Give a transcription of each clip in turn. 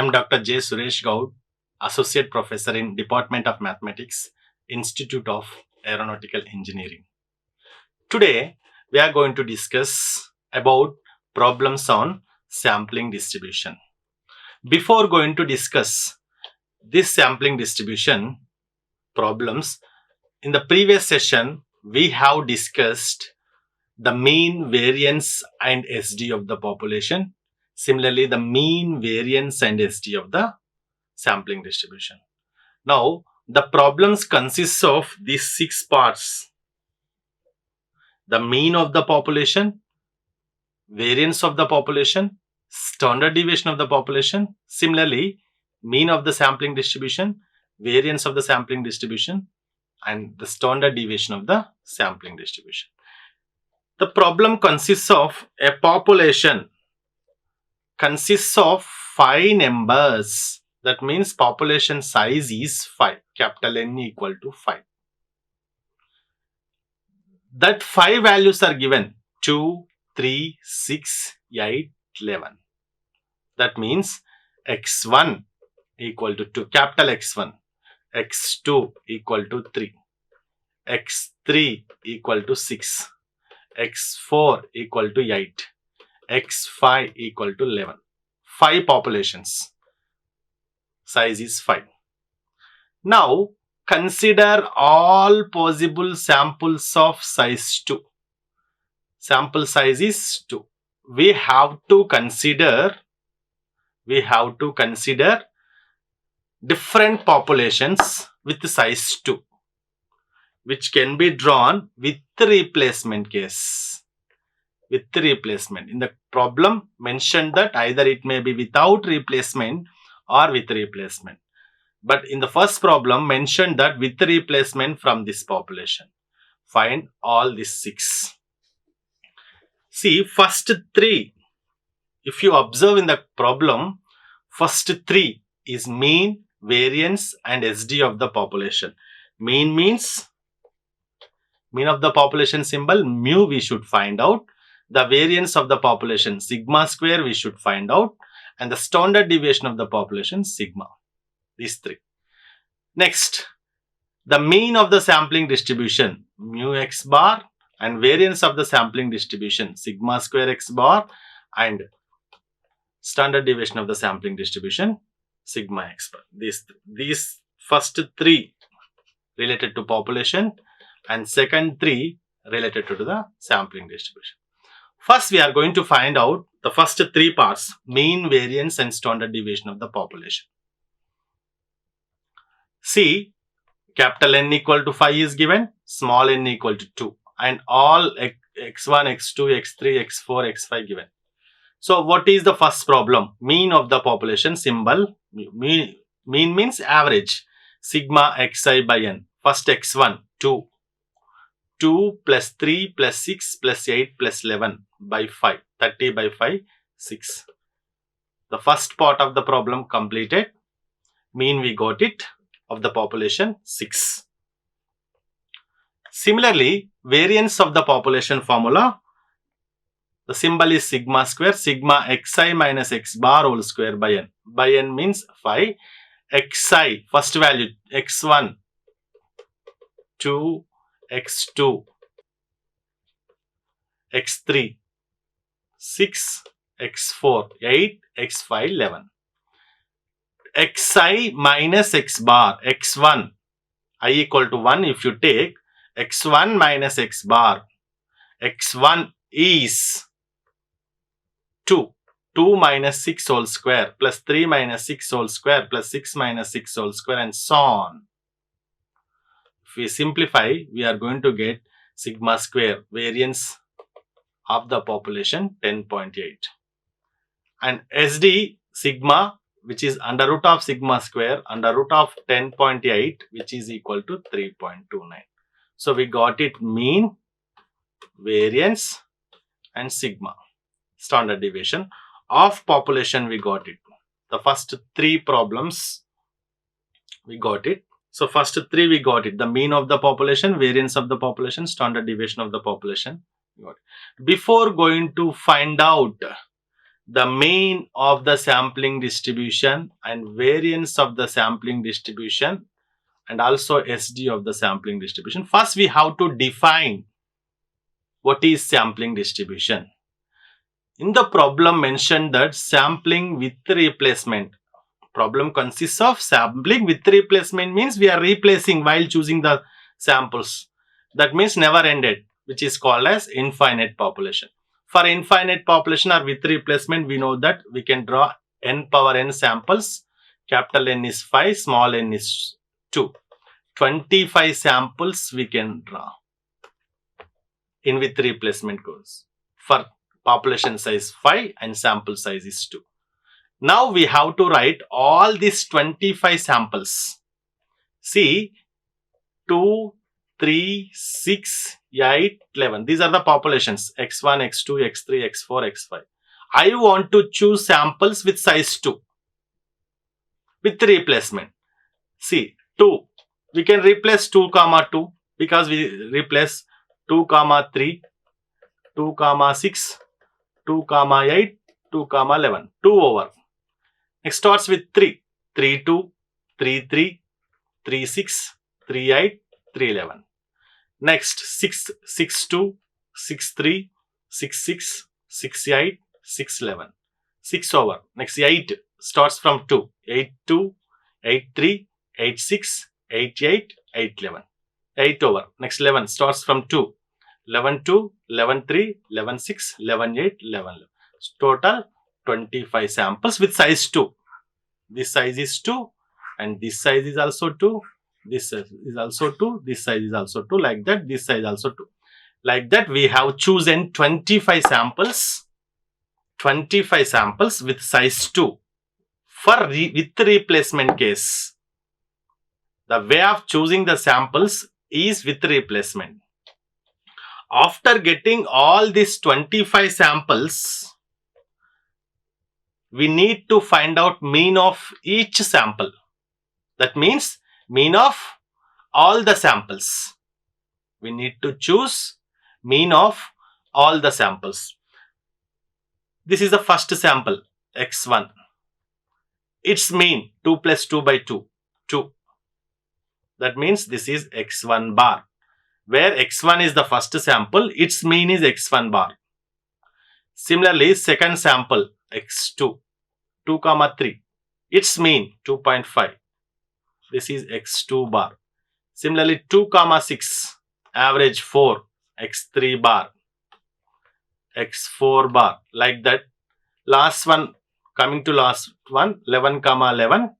am Dr. J. Suresh Goud, Associate Professor in Department of Mathematics, Institute of Aeronautical Engineering. Today, we are going to discuss about problems on sampling distribution. Before going to discuss this sampling distribution problems, in the previous session, we have discussed the mean, variance and SD of the population. Similarly, the mean, variance and SD of the sampling distribution. Now, the problems consists of these 6 parts. The mean of the population, variance of the population, standard deviation of the population. Similarly, mean of the sampling distribution, variance of the sampling distribution, and the standard deviation of the sampling distribution. The problem consists of a population consists of 5 numbers. That means population size is 5, capital N equal to 5. That 5 values are given 2, 3, 6, 8, 11. That means x1 equal to 2, capital X1, x2 equal to 3, x3 equal to 6, x4 equal to 8, x5 equal to 11. 5 populations. Size is 5. Now, consider all possible samples of size 2. Sample size is 2. We have to consider different populations with size 2, which can be drawn with replacement case. With replacement. In the problem mentioned that either it may be without replacement or with replacement. But in the first problem mentioned that with replacement from this population. Find all these 6. See, first 3. If you observe in the problem, first 3 is mean, variance and SD of the population. Mean means mean of the population symbol mu we should find out. The variance of the population sigma square we should find out, and the standard deviation of the population sigma. These 3. Next, the mean of the sampling distribution mu x bar and variance of the sampling distribution sigma square x bar and standard deviation of the sampling distribution sigma x bar. These first 3 related to population and second 3 related to the sampling distribution. First, we are going to find out the first 3 parts, mean, variance and standard deviation of the population. See, capital N equal to 5 is given, small n equal to 2 and all x1, x2, x3, x4, x5 given. So, what is the first problem? Mean of the population symbol, mean means average, sigma xi by n. First x1, 2. 2 plus 3 plus 6 plus 8 plus 11 by 5. 30 by 5, 6. The first part of the problem completed. Mean we got it of the population 6. Similarly, variance of the population formula. The symbol is sigma square. Sigma xi minus x bar whole square by n. By n means 5. Xi, first value x1, 2, x2, x3, 6, x4, 8, x5, 11. Xi minus x bar, x1, I equal to 1 if you take x1 minus x bar, x1 is 2. 2 minus 6 whole square plus 3 minus 6 whole square plus 6 minus 6 whole square and so on. If we simplify, we are going to get sigma square, variance of the population 10.8. And SD sigma, which is under root of sigma square under root of 10.8, which is equal to 3.29. So we got it mean, variance and sigma, standard deviation of population we got it. The first 3 problems we got it. So first 3 we got it. The mean of the population, variance of the population, standard deviation of the population. Before going to find out the mean of the sampling distribution and variance of the sampling distribution and also SD of the sampling distribution. First, we have to define what is sampling distribution. In the problem mentioned that sampling with replacement. Problem consists of sampling with replacement means we are replacing while choosing the samples. That means never ended, which is called as infinite population. For infinite population or with replacement, we know that we can draw n power n samples. Capital N is 5, small n is 2. 25 samples we can draw in with replacement course for population size 5 and sample size is 2. Now we have to write all these 25 samples. See, 2, 3, 6, 8, 11. These are the populations x1, x2, x3, x4, x5. I want to choose samples with size 2 with replacement. See, 2. We can replace 2 comma 2 because we replace 2 comma 3, 2 comma 6, 2 comma 8, 2 comma 11. 2 over. Next starts with 3. 3 2, 3 3, 3 6, 3 8, 3 11. Next 6 6 2, 6 3, 6 6, 6 8, 6 11. 6 over. Next 8 starts from 2. 8 2, 8 3, 8 6, 8 8, 8 11. 8 over. Next 11 starts from 2. 11 2, 11 3, 11 6, 11 8, 11 11. Total 25 samples with size 2. This size is 2 and this size is also 2. This size is also 2. This size is also 2. Like that. This size also 2. Like that we have chosen 25 samples. 25 samples with size 2 for with replacement case. The way of choosing the samples is with replacement. After getting all these 25 samples, we need to find out mean of each sample. That means mean of all the samples. We need to choose mean of all the samples. This is the first sample, x1. Its mean 2 plus 2 by 2, 2. That means this is x1 bar. Where x1 is the first sample, its mean is x1 bar. Similarly, second sample, x2, 2 comma 3. Its mean 2.5. This is x2 bar. Similarly, 2 comma 6, average 4, x3 bar, x4 bar. Like that. Last one, coming to last one, 11 comma 11,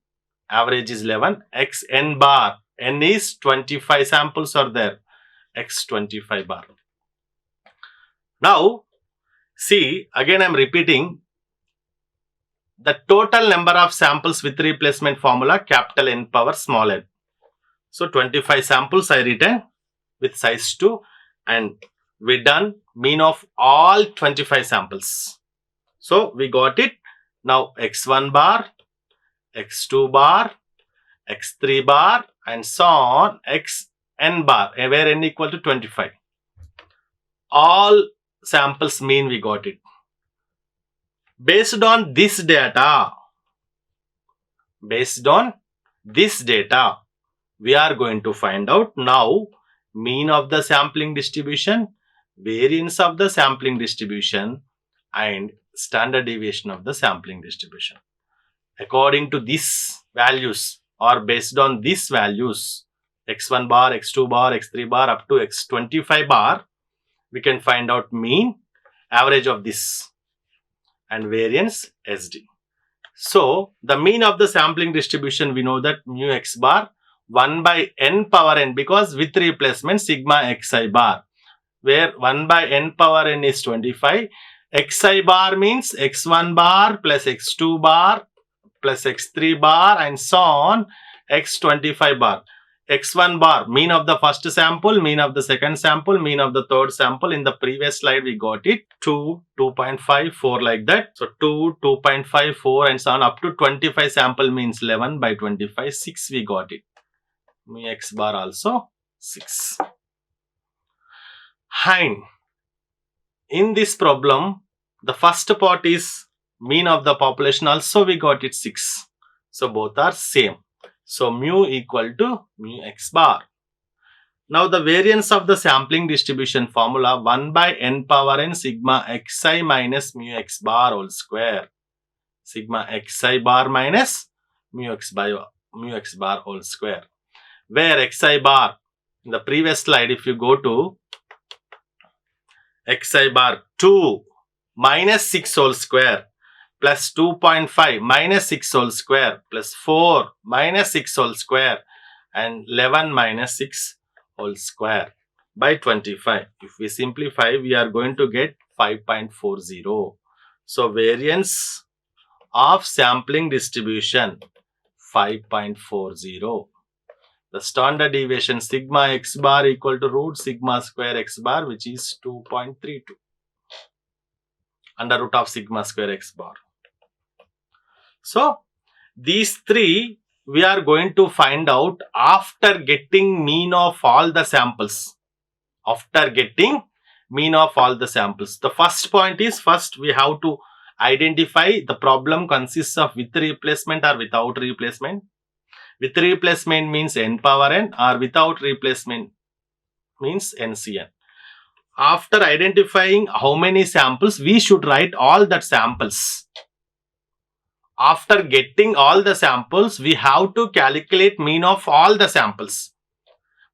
average is 11, xn bar. N is 25 samples are there. X25 bar. Now, see, again I am repeating the total number of samples with replacement formula capital N power small n. So, 25 samples I written with size 2 and we done mean of all 25 samples. So, we got it. Now, x1 bar, x2 bar, x3 bar and so on xn bar where n equal to 25. All samples mean we got it. Based on this data, we are going to find out now mean of the sampling distribution, variance of the sampling distribution and standard deviation of the sampling distribution. According to these values or based on these values, x1 bar, x2 bar, x3 bar up to x25 bar, we can find out mean, average of this and variance SD. So, the mean of the sampling distribution, we know that mu x bar 1 by n power n because with replacement sigma xi bar where 1 by n power n is 25. Xi bar means x1 bar plus x2 bar plus x3 bar and so on x25 bar. X1 bar, mean of the first sample, mean of the second sample, mean of the third sample. In the previous slide, we got it 2, 2.5, 4 like that. So 2, 2.5, 4 and so on up to 25 sample means 11 by 25, 6 we got it. Mu x bar also 6. And in this problem, the first part is mean of the population also we got it 6. So both are same. So mu equal to mu x bar. Now the variance of the sampling distribution formula 1 by n power n sigma xi minus mu x bar whole square. Sigma xi bar minus mu x bar whole square. Where xi bar, in the previous slide, if you go to xi bar 2 minus 6 whole square plus 2.5 minus 6 whole square plus 4 minus 6 whole square and 11 minus 6 whole square by 25. If we simplify, we are going to get 5.40. So variance of sampling distribution 5.40. The standard deviation sigma x bar equal to root sigma square x bar, which is 2.32 under root of sigma square x bar. So these three we are going to find out after getting mean of all the samples. After getting mean of all the samples. The first point is, first we have to identify the problem consists of with replacement or without replacement. With replacement means n power n, or without replacement means NCN. After identifying how many samples, we should write all the samples. After getting all the samples, we have to calculate mean of all the samples.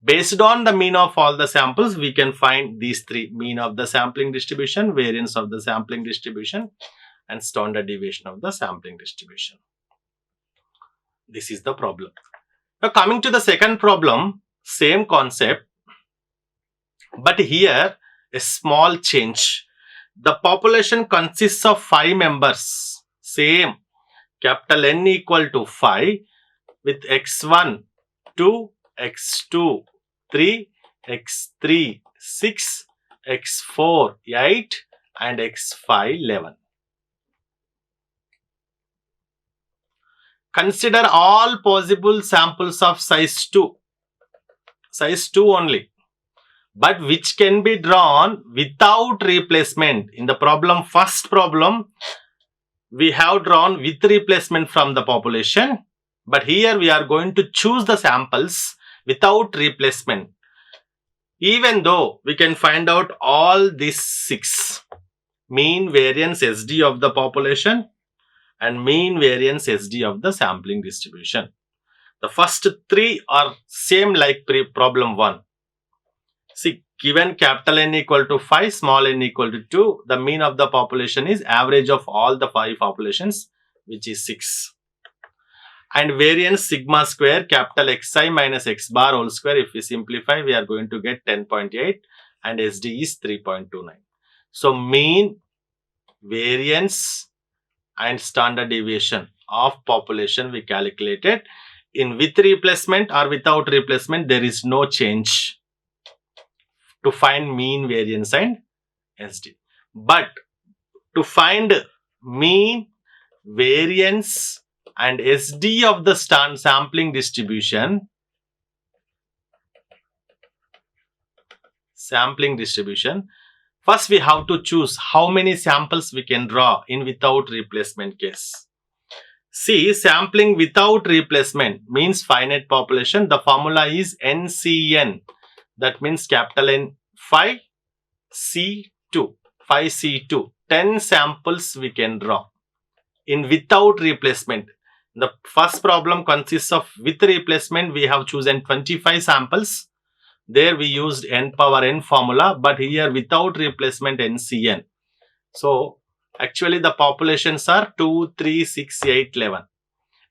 Based on the mean of all the samples, we can find these three: mean of the sampling distribution, variance of the sampling distribution, and standard deviation of the sampling distribution. This is the problem. Now coming to the second problem, same concept, but here a small change. The population consists of 5 members, same, capital N equal to 5 with x1, 2, x2, 3, x3, 6, x4, 8 and x5, 11. Consider all possible samples of size 2 only, but which can be drawn without replacement. In the problem, first problem, we have drawn with replacement from the population, but here we are going to choose the samples without replacement. Even though we can find out all these 6, mean, variance, SD of the population and mean, variance, SD of the sampling distribution. The first 3 are same like problem 1. See, given capital N equal to 5, small n equal to 2, the mean of the population is average of all the 5 populations, which is 6. And variance sigma square capital Xi minus x bar whole square, if we simplify, we are going to get 10.8 and SD is 3.29. So mean, variance and standard deviation of population we calculated. In with replacement or without replacement, there is no change to find mean, variance and SD. But to find mean, variance and SD of the sampling distribution, first we have to choose how many samples we can draw in without replacement case. See, sampling without replacement means finite population. The formula is NCN. That means capital N 5 C2. 5C2. 10 samples we can draw. In without replacement, the first problem consists of with replacement. We have chosen 25 samples. There we used n power n formula, but here without replacement NCN. So actually the populations are 2, 3, 6, 8, 11.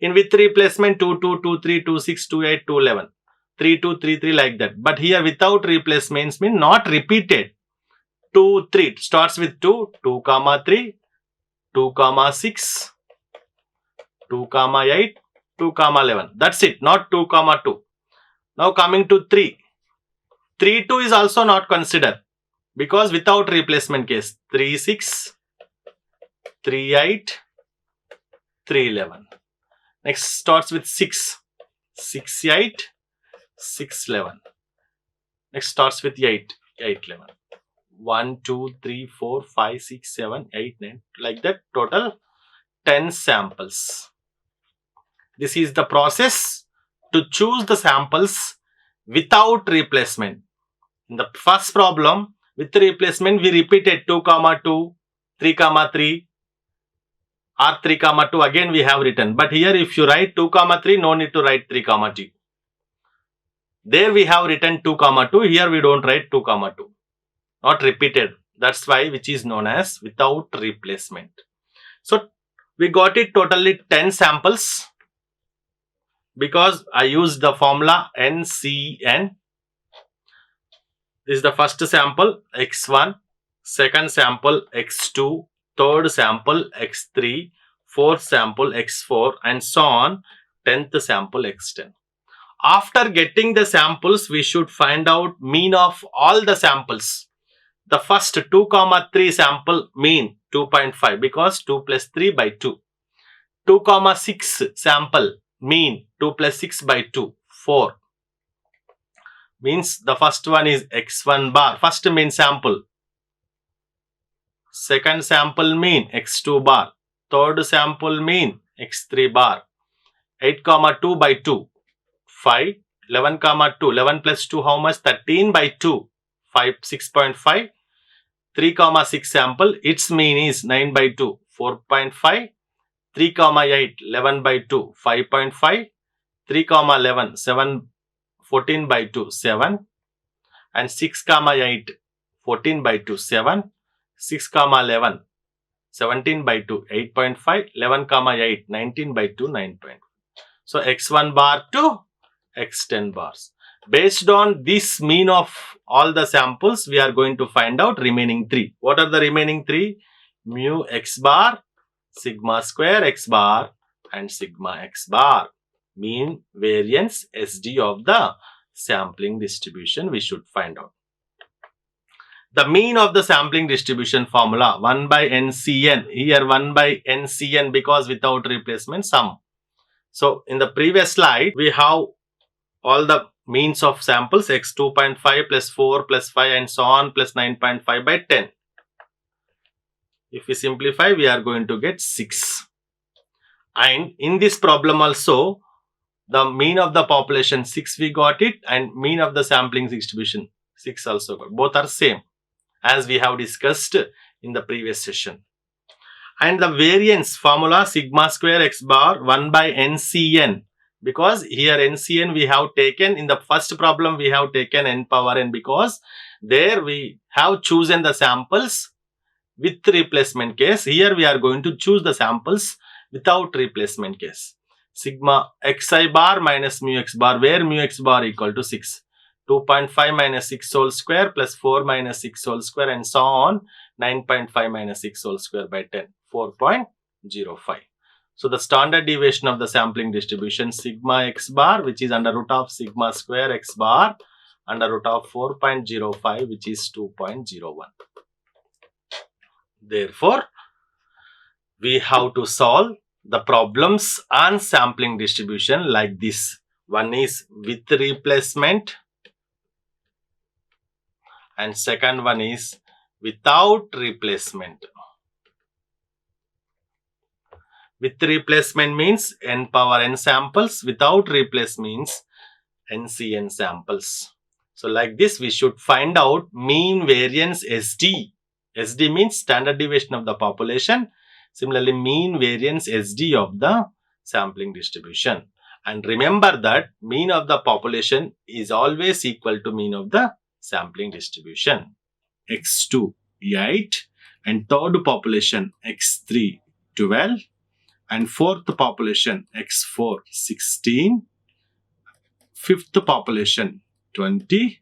In with replacement 2, 2, 2, 3, 2, 6, 2, 8, 2, 11. 3, 2, 3, 3 like that. But here without replacements mean not repeated. 2, 3 starts with 2, 2, 3, 2, 6, 2, 8, 2, 11. That's it, not 2, 2. Now coming to 3. 3, 2 is also not considered because without replacement case. 3, 6, 3, 8, 3, 11. Next starts with 6. 6, 8, 6, 11. Next starts with 8, 8, 11. 1, 2, 3, 4, 5, 6, 7, 8, 9. Like that total 10 samples. This is the process to choose the samples without replacement. In the first problem, with replacement, we repeated 2, 2, 3, 3, or 3, 2. Again, we have written. But here, if you write 2, 3, no need to write 3, 2. There we have written 2, 2. Here we don't write 2, 2. Not repeated. That's why which is known as without replacement. So, we got it totally 10 samples because I used the formula NCN. This is the first sample X1, second sample X2, third sample X3, fourth sample X4 and so on, 10th sample X10. After getting the samples, we should find out mean of all the samples. The first 2, 3 sample mean 2.5 because 2 plus 3 by 2. 2, 6 sample mean 2 plus 6 by 2, 4. Means the first one is X1 bar, first mean sample. Second sample mean X2 bar. Third sample mean X3 bar. 8, 2 by 2, 5. 11, 2. 11 plus 2 how much? 13 by 2, 5, 6.5. 3, 6 sample, its mean is 9 by 2, 4.5. 3, 8, 11 by 2, 5.5. 3, 11, 7, 14 by 2, 7. And 6, 8, 14 by 2, 7. 6, 11, 17 by 2, 8.5. 11, 8, 19 by 2, 9. So, X1 bar to X10 bars. Based on this mean of all the samples, we are going to find out remaining 3. What are the remaining 3? Mu x bar, sigma square x bar and sigma x bar. Mean variance SD of the sampling distribution we should find out. The mean of the sampling distribution formula 1 by NCN. Here 1 by NCN because without replacement sum. So in the previous slide we have all the means of samples x 2.5 plus 4 plus 5 and so on plus 9.5 by 10. If we simplify, we are going to get 6. And in this problem also, the mean of the population 6 we got it and mean of the sampling distribution 6 also got. Both are same as we have discussed in the previous session. And the variance formula sigma square x bar 1 by NCN. Because here NCN we have taken, in the first problem we have taken n power n because there we have chosen the samples with replacement case. Here we are going to choose the samples without replacement case. Sigma xi bar minus mu x bar, where mu x bar equal to 6. 2.5 minus 6 whole square plus 4 minus 6 whole square and so on. 9.5 minus 6 whole square by 10. 4.05. So the standard deviation of the sampling distribution sigma x bar, which is under root of sigma square x bar, under root of 4.05, which is 2.01. Therefore, we have to solve the problems on sampling distribution like this. One is with replacement and second one is without replacement. With replacement means n power n samples. Without replace means NCN samples. So like this, we should find out mean variance SD. SD means standard deviation of the population. Similarly, mean variance SD of the sampling distribution. And remember that mean of the population is always equal to mean of the sampling distribution. X2, 8. And third population, X3, 12. And fourth population X4 16, fifth population 20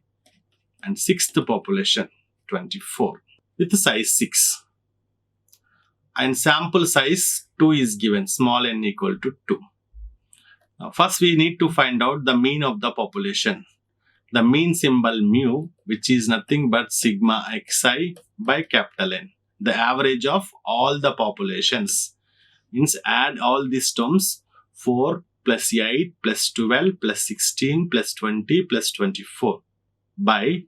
and sixth population 24 with size 6 and sample size 2 is given, small n equal to 2. Now first we need to find out the mean of the population. The mean symbol mu, which is nothing but sigma xi by capital N, the average of all the populations. Means add all these terms 4 plus 8 plus 12 plus 16 plus 20 plus 24 by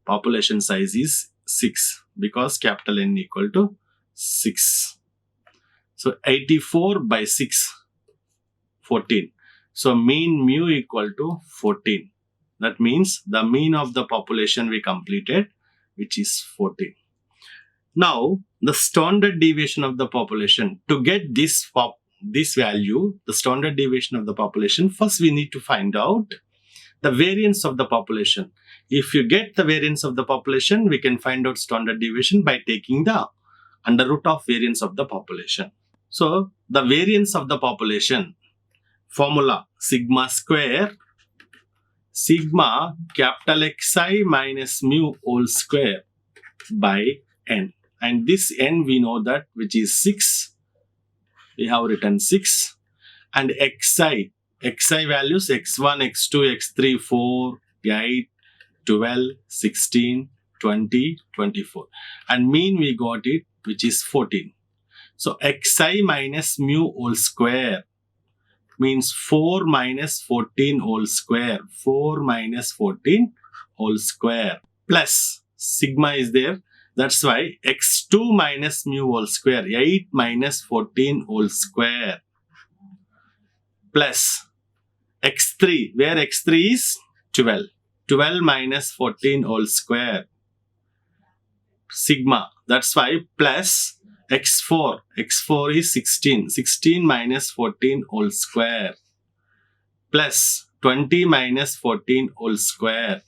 population size is 6 because capital N equal to 6. So 84 by 6, 14. So mean mu equal to 14. That means the mean of the population we completed, which is 14. Now, the standard deviation of the population. To get this value, the standard deviation of the population, first we need to find out the variance of the population. If you get the variance of the population, we can find out standard deviation by taking the under root of variance of the population. So, the variance of the population, formula sigma square, sigma capital Xi minus mu whole square by n. And this n we know that, which is 6. We have written 6. And xi values x1, x2, x3, 4, 8, 12, 16, 20, 24. And mean we got it, which is 14. So xi minus mu whole square means 4 minus 14 whole square. 4 minus 14 whole square. Plus sigma is there. That's why x2 minus mu whole square, 8 minus 14 whole square, plus x3, where x3 is 12. 12 minus 14 whole square, sigma. That's why plus x4. x4 is 16. 16 minus 14 whole square, plus 20 minus 14 whole square,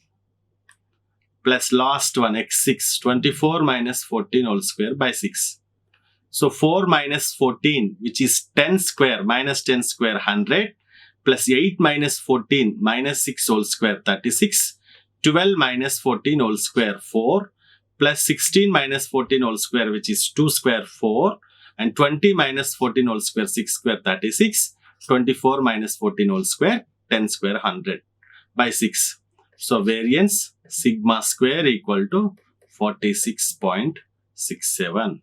plus last one, x6, 24 minus 14 whole square by 6. So 4 minus 14, which is 10 square, minus 10 square, 100, plus 8 minus 14, minus 6 whole square, 36, 12 minus 14 whole square, 4, plus 16 minus 14 whole square, which is 2 square, 4, and 20 minus 14 whole square, 6 square, 36, 24 minus 14 whole square, 10 square, 100 by 6. So variance sigma square equal to 46.67.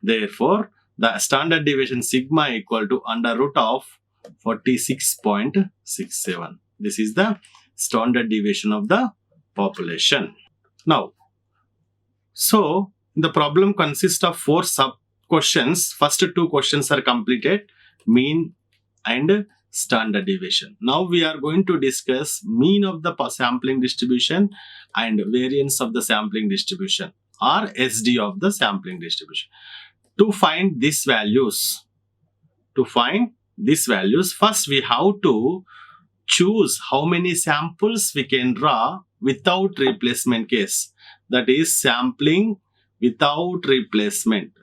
Therefore, the standard deviation sigma equal to under root of 46.67. This is the standard deviation of the population. Now, so the problem consists of 4 sub questions. First 2 questions are completed, mean and standard deviation. Now we are going to discuss mean of the sampling distribution and variance of the sampling distribution, or SD of the sampling distribution. To find these values, first we have to choose how many samples we can draw without replacement case. That is sampling without replacement.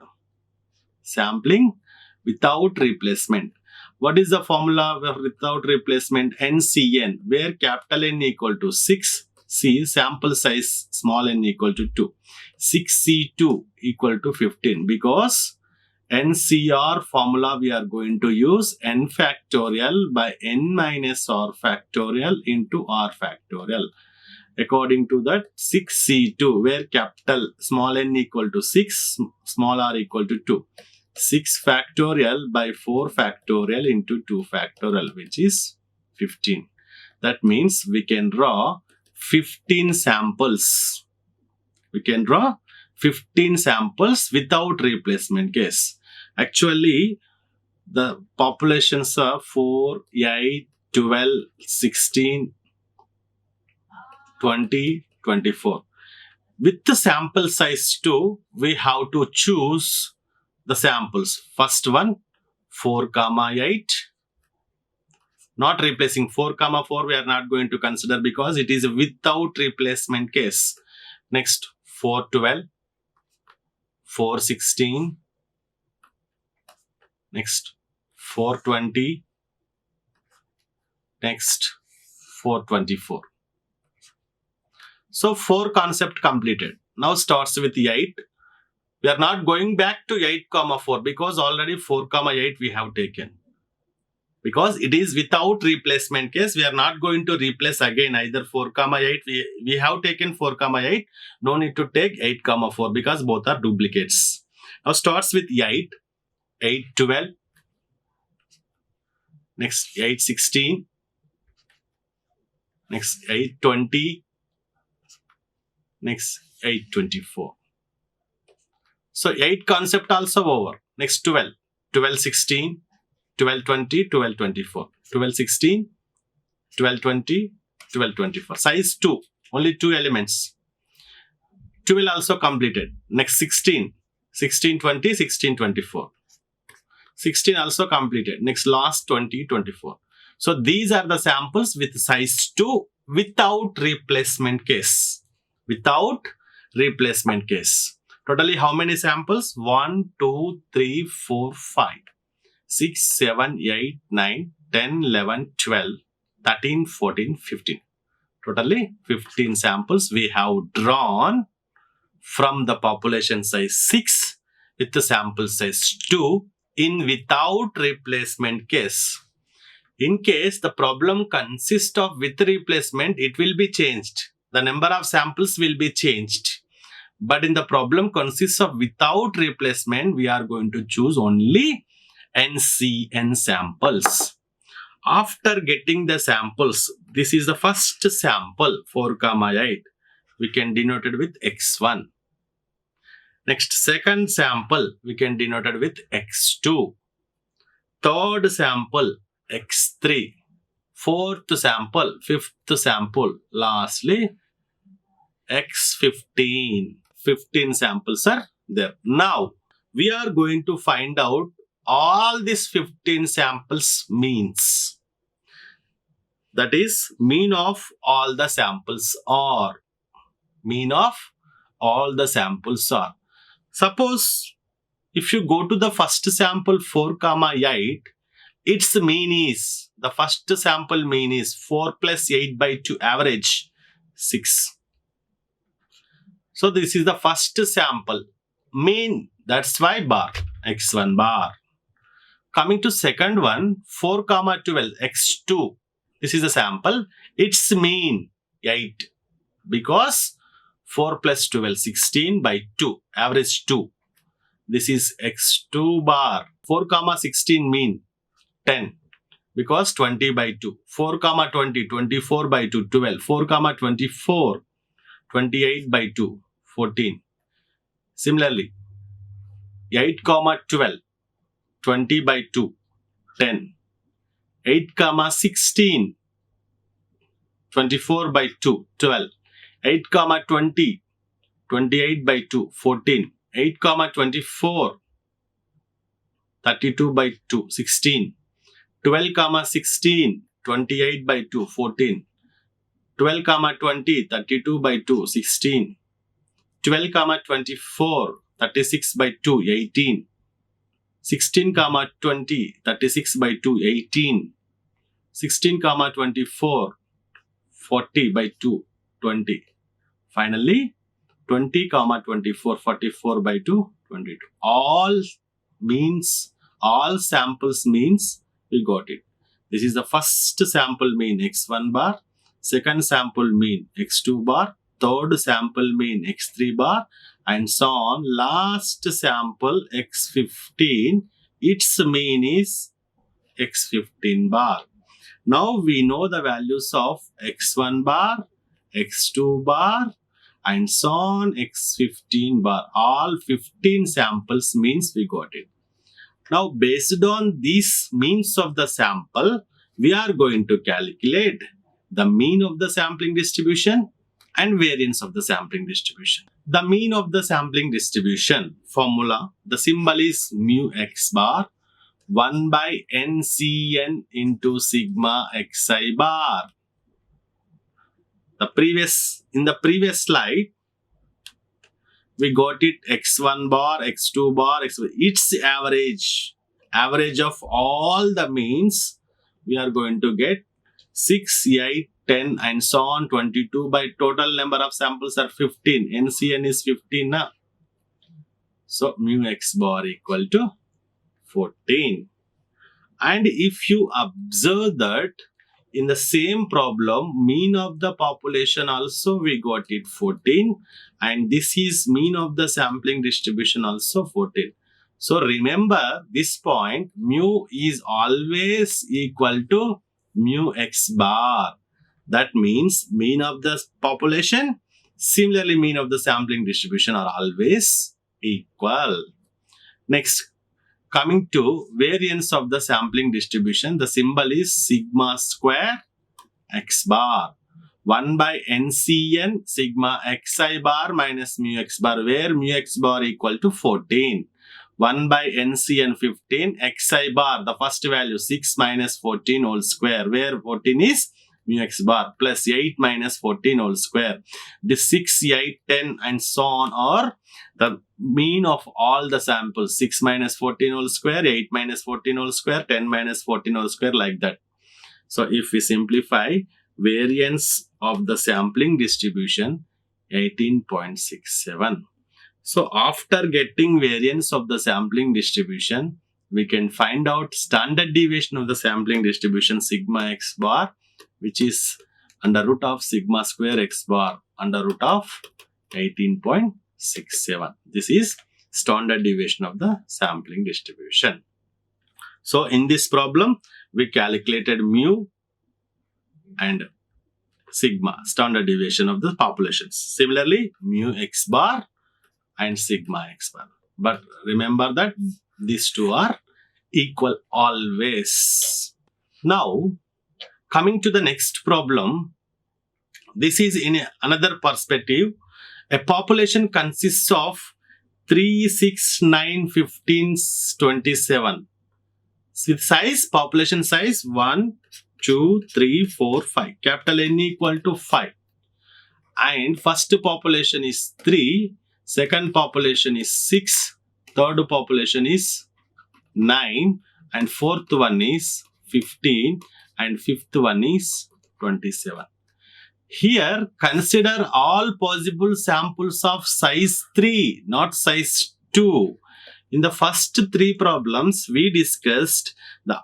Sampling without replacement. What is the formula without replacement? NCN, where capital N equal to 6, C sample size small n equal to 2. 6C2 equal to 15, because NCR formula we are going to use n factorial by n minus r factorial into r factorial. According to that, 6C2, where capital small n equal to 6, small r equal to 2. 6 factorial by 4 factorial into 2 factorial, which is 15. That means we can draw 15 samples. We can draw 15 samples without replacement case. Actually, the populations are 4, 8, 12, 16, 20, 24. With the sample size 2, we have to choose the samples. First one, 4, 8. Not replacing 4, 4, we are not going to consider because it is without replacement case. Next, 4, 12, 4, 16. Next, 4, 20. Next, 4, 24. So 4 concept completed. Now starts with 8. We are not going back to 8, 4 because already 4, 8 we have taken. Because it is without replacement case, we are not going to replace again either 4, 8. We have taken 4, 8. No need to take 8, 4 because both are duplicates. Now starts with 8. 8, 12. Next, 8, 16. Next, 8, 20. Next, 8, 24. So 8 concept also over. Next 12. 12, 16, 12, 20, 12, 24. 12, 16, 12, 20, 12, 24. Size 2. Only 2 elements. 12 also completed. Next 16. 16, 20, 16, 24. 16 also completed. Next last 20, 24. So these are the samples with size 2 without replacement case. Without replacement case. Totally how many samples? 1, 2, 3, 4, 5, 6, 7, 8, 9, 10, 11, 12, 13, 14, 15. Totally 15 samples we have drawn from the population size 6 with the sample size 2 in without replacement case. In case the problem consists of with replacement, it will be changed. The number of samples will be changed. But in the problem consists of without replacement, we are going to choose only NCN samples. After getting the samples, this is the first sample 4, 8. We can denote it with X1. Next, second sample, we can denote it with X2. Third sample, X3. Fourth sample, fifth sample, lastly, X15. 15 samples are there. Now, we are going to find out all these 15 samples means. That is, mean of all the samples are. Mean of all the samples are. Suppose, if you go to the first sample 4, 8, its mean is, the first sample mean is 4 plus 8 by 2 average 6. So this is the first sample mean, that's why bar, X1 bar. Coming to second one, 4, 12, X2. This is the sample, its mean 8 because 4 plus 12, 16 by 2, average 2. This is X2 bar. 4, 16 mean 10 because 20 by 2. 4, 20, 24 by 2, 12. 4, 24, 28 by 2, 14. Similarly, 8, 12, 20 by 2, 10. 8, 16, 24 by 2, 12. 8, 20, 28 by 2, 14. 8, 24, 32 by 2, 16. 12, 16, 28 by 2, 14. 12, 20, 32 by 2, 16. 12, 24, 36 by 2, 18. 16, 20, 36 by 2, 18. 16, 24, 40 by 2, 20. Finally, 20, 24, 44 by 2, 22. All means, all samples means, we got it. This is the first sample mean X1 bar, second sample mean X2 bar, third sample mean X3 bar, and so on. Last sample X15, its mean is X15 bar. Now we know the values of X1 bar, X2 bar, and so on X15 bar. All 15 samples means we got it. Now based on these means of the sample, we are going to calculate the mean of the sampling distribution and variance of the sampling distribution. The mean of the sampling distribution formula, the symbol is mu x bar 1 by NCN into sigma xi bar. In the previous slide, we got it X1 bar, X2 bar, X1. It's average of all the means. We are going to get 6, 8, 10 and so on 22 by total number of samples are 15. NCN is 15 now. So mu x bar equal to 14. And if you observe that in the same problem, mean of the population also we got it 14, and this is mean of the sampling distribution also 14. So remember this point, mu is always equal to mu x bar. That means mean of the population, similarly mean of the sampling distribution are always equal. Next, coming to variance of the sampling distribution, the symbol is sigma square x bar. 1 by NCN sigma xi bar minus mu x bar, where mu x bar equal to 14. 1 by NCN 15, xi bar, the first value 6 minus 14 whole square, where 14 is mu x bar, plus 8 minus 14 whole square. This 6, 8, 10 and so on are the mean of all the samples. 6 minus 14 whole square, 8 minus 14 whole square, 10 minus 14 whole square, like that. So if we simplify, variance of the sampling distribution 18.67. So after getting variance of the sampling distribution, we can find out standard deviation of the sampling distribution sigma x bar, which is under root of sigma square x bar under root of 18.67. This is standard deviation of the sampling distribution. So in this problem, we calculated mu and sigma, standard deviation of the populations. Similarly, mu x bar and sigma x bar. But remember that these two are equal always. Now, coming to the next problem, this is in another perspective. A population consists of 3, 6, 9, 15, 27. With size, population size 1, 2, 3, 4, 5. Capital N equal to 5. And first population is 3. Second population is 6. Third population is 9. And fourth one is 15. And fifth one is 27. Here, consider all possible samples of size 3, not size 2. In the first 3 problems, we discussed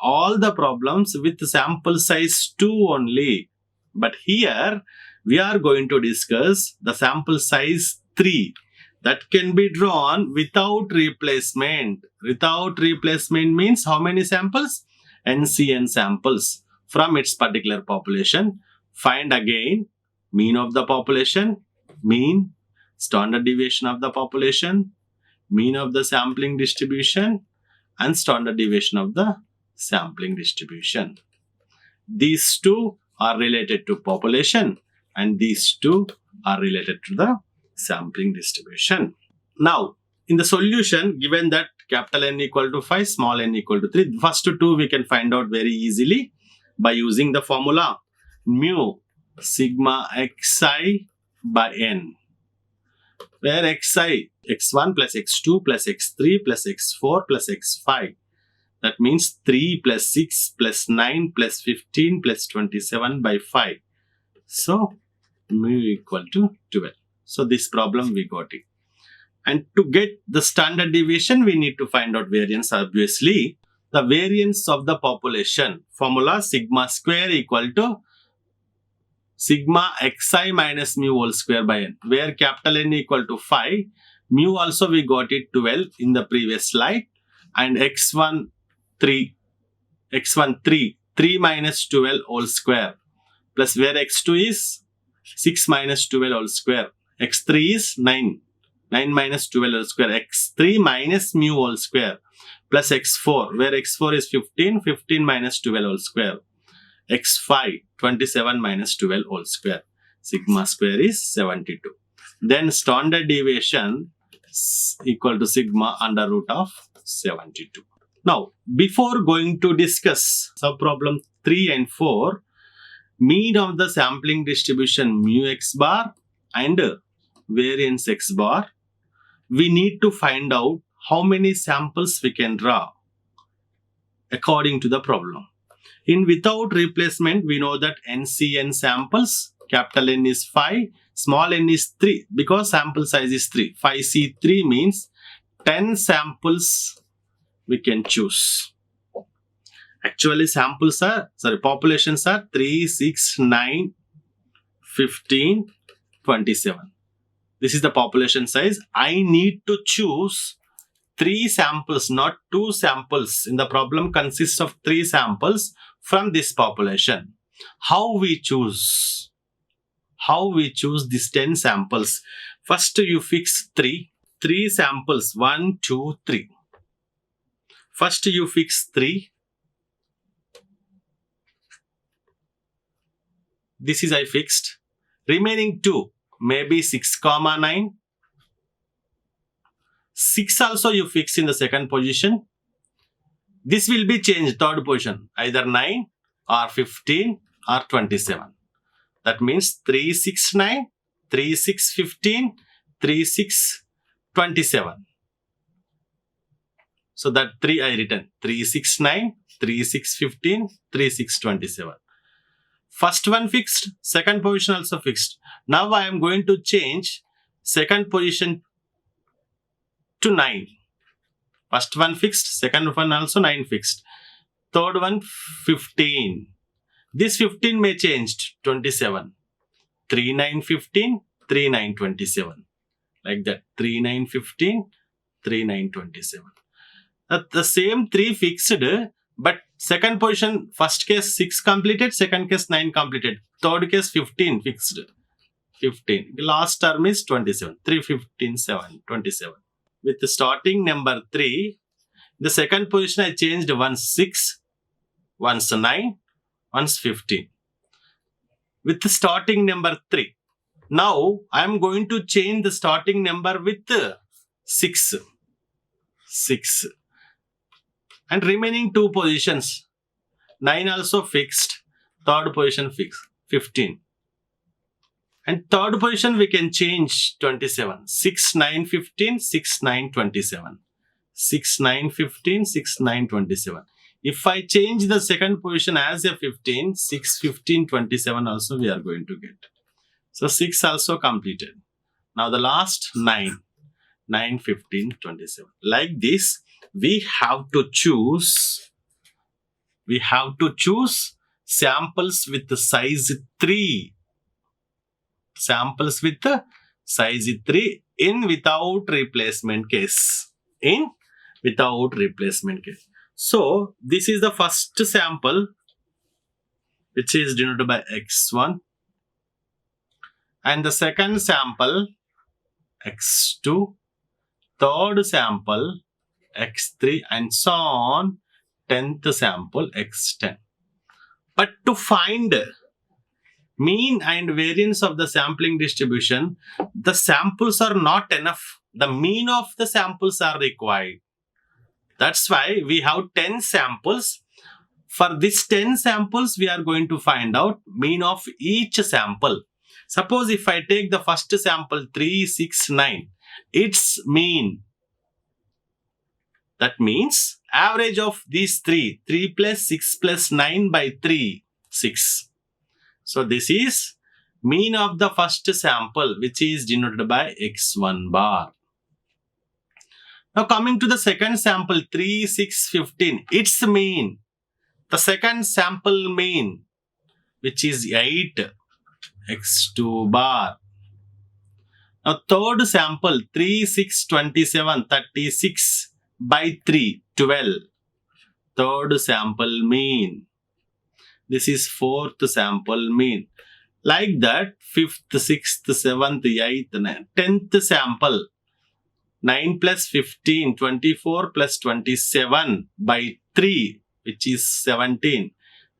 all the problems with sample size 2 only. But here, we are going to discuss the sample size 3 that can be drawn without replacement. Without replacement means how many samples? NCN samples from its particular population. Find again mean of the population, mean, standard deviation of the population, mean of the sampling distribution, and standard deviation of the sampling distribution. These two are related to population and these two are related to the sampling distribution. Now, in the solution, given that capital N equal to 5, small n equal to 3, the first two we can find out very easily by using the formula mu sigma xi by n, where xi, x1 plus x2 plus x3 plus x4 plus x5. That means 3 plus 6 plus 9 plus 15 plus 27 by 5. So, mu equal to 12. So, this problem we got it. And to get the standard deviation, we need to find out variance. Obviously, the variance of the population, formula sigma square equal to sigma xi minus mu whole square by n, where capital N equal to 5, mu also we got it 12 in the previous slide, and x1 3 3 minus 12 whole square, plus where x2 is 6 minus 12 whole square, x3 is 9 minus 12 whole square, x3 minus mu whole square, plus x4, where x4 is 15 minus 12 whole square, x5 27 minus 12 whole square. Sigma square is 72. Then standard deviation is equal to sigma under root of 72. Now, before going to discuss subproblem 3 and 4, mean of the sampling distribution mu x bar and variance x bar, we need to find out how many samples we can draw according to the problem. In without replacement, we know that NCN samples, capital N is 5, small n is 3, because sample size is 3. 5C3 means 10 samples we can choose. Actually, populations are 3, 6, 9, 15, 27. This is the population size. I need to choose 3 samples, not 2 samples. In the problem consists of 3 samples from this population. How we choose? How we choose these 10 samples? First, you fix 3 samples, 1, 2, 3. First you fix 3. This is I fixed. Remaining 2, maybe 6, 9. 6 also you fix in the second position. This will be changed, third position, either 9 or 15 or 27. That means 3, 6, 9, 3, 6, 15, 3, 6, 27. So that 3 I written, 3, 6, 9, 3, 6, 15, 3, 6, 27. First one fixed, second position also fixed. Now I am going to change second position to 9. First one fixed, second one also 9 fixed. Third one 15. This 15 may change 27. 3, 9, 15, 3, 9, 27. Like that. 3, 9, 15, 3, 9, 27. The same 3 fixed, but second position, first case 6 completed, second case 9 completed. Third case 15 fixed. 15. The last term is 27. 3, 15, 7, 27. With the starting number 3, the second position I changed once 6, once 9, once 15. With the starting number 3. Now I am going to change the starting number with 6. 6. And remaining 2 positions. 9 also fixed. Third position fixed. 15. And third position we can change 27. 6, 9, 15, 6, 9, 27. 6, 9, 15, 6, 9, 27. If I change the second position as a 15, 6, 15, 27 also we are going to get. So 6 also completed. Now the last 9. 9, 15, 27. Like this, we have to choose samples with the size 3. Samples with the size 3 in without replacement case. In without replacement case. So this is the first sample, which is denoted by x1, and the second sample x2, third sample x3, and so on, 10th sample x10. But to find mean and variance of the sampling distribution, the samples are not enough. The mean of the samples are required. That's why we have 10 samples. For this 10 samples, we are going to find out mean of each sample. Suppose if I take the first sample 3, 6, 9, its mean. That means average of these 3 plus 6 plus 9 by 3, 6. So this is mean of the first sample, which is denoted by x1 bar. Now coming to the second sample 3, 6, 15, its mean. The second sample mean, which is 8, x2 bar. Now third sample 3, 6, 27, 36 by 3, 12. Third sample mean. This is fourth sample mean. Like that, 5th, 6th, 7th, 8th, 9th, 10th sample. 9 plus 15, 24 plus 27 by 3, which is 17,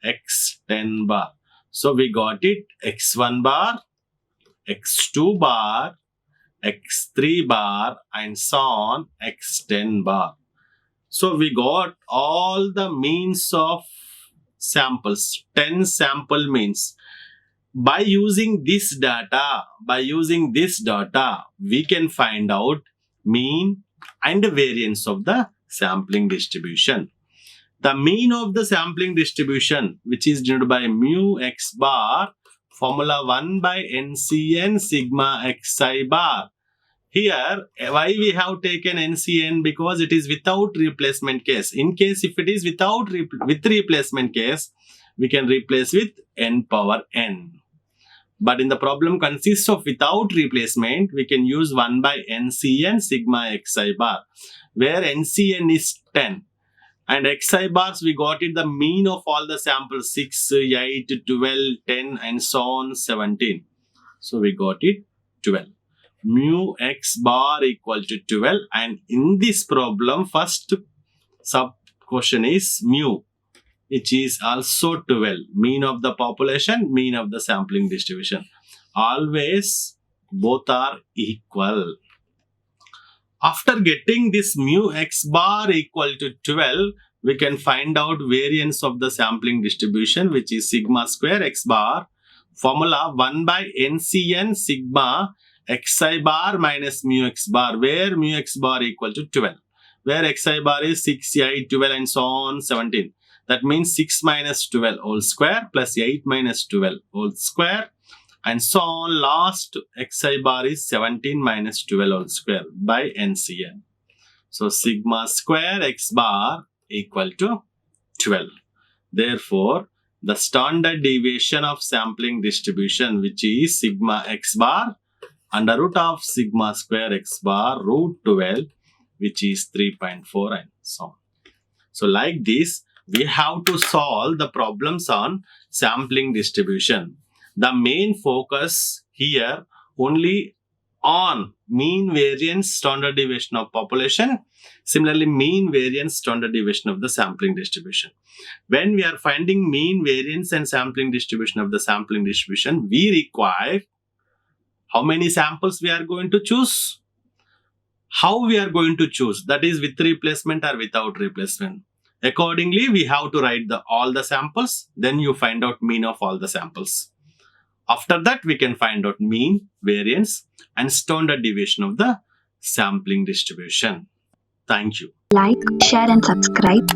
x10 bar. So we got it, x1 bar, x2 bar, x3 bar, and so on, x10 bar. So we got all the means of samples, 10 sample means. By using this data, we can find out mean and variance of the sampling distribution. The mean of the sampling distribution, which is denoted by mu x bar, formula 1 by NCN sigma xi bar. Here, why we have taken NCN? Because it is without replacement case. In case if it is with replacement case, we can replace with n power n. But in the problem consists of without replacement, we can use 1 by NCN sigma xi bar, where NCN is 10. And xi bars, we got it the mean of all the samples 6, 8, 12, 10, and so on 17. So we got it 12. Mu x bar equal to 12. And in this problem, first question is mu, which is also 12. Mean of the population, mean of the sampling distribution. Always both are equal. After getting this mu x bar equal to 12, we can find out variance of the sampling distribution, which is sigma square x bar. Formula 1 by NCN sigma xi bar minus mu x bar, where mu x bar equal to 12, where xi bar is 6, 8, 12 and so on 17. That means 6 minus 12 whole square plus 8 minus 12 whole square and so on. Last xi bar is 17 minus 12 whole square by NCN. So sigma square x bar equal to 12. Therefore, the standard deviation of sampling distribution, which is sigma x bar under root of sigma square x bar root 12, which is 3.4 and so on. So like this, we have to solve the problems on sampling distribution. The main focus here only on mean variance standard deviation of population, similarly mean variance standard deviation of the sampling distribution. When we are finding mean variance and sampling distribution of the sampling distribution, we require how many samples we are going to choose, how we are going to choose, that is with replacement or without replacement. Accordingly, we have to write all the samples, then you find out mean of all the samples. After that, we can find out mean, variance and standard deviation of the sampling distribution. Thank you. Like, share and subscribe.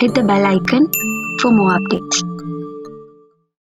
Hit the bell icon for more updates.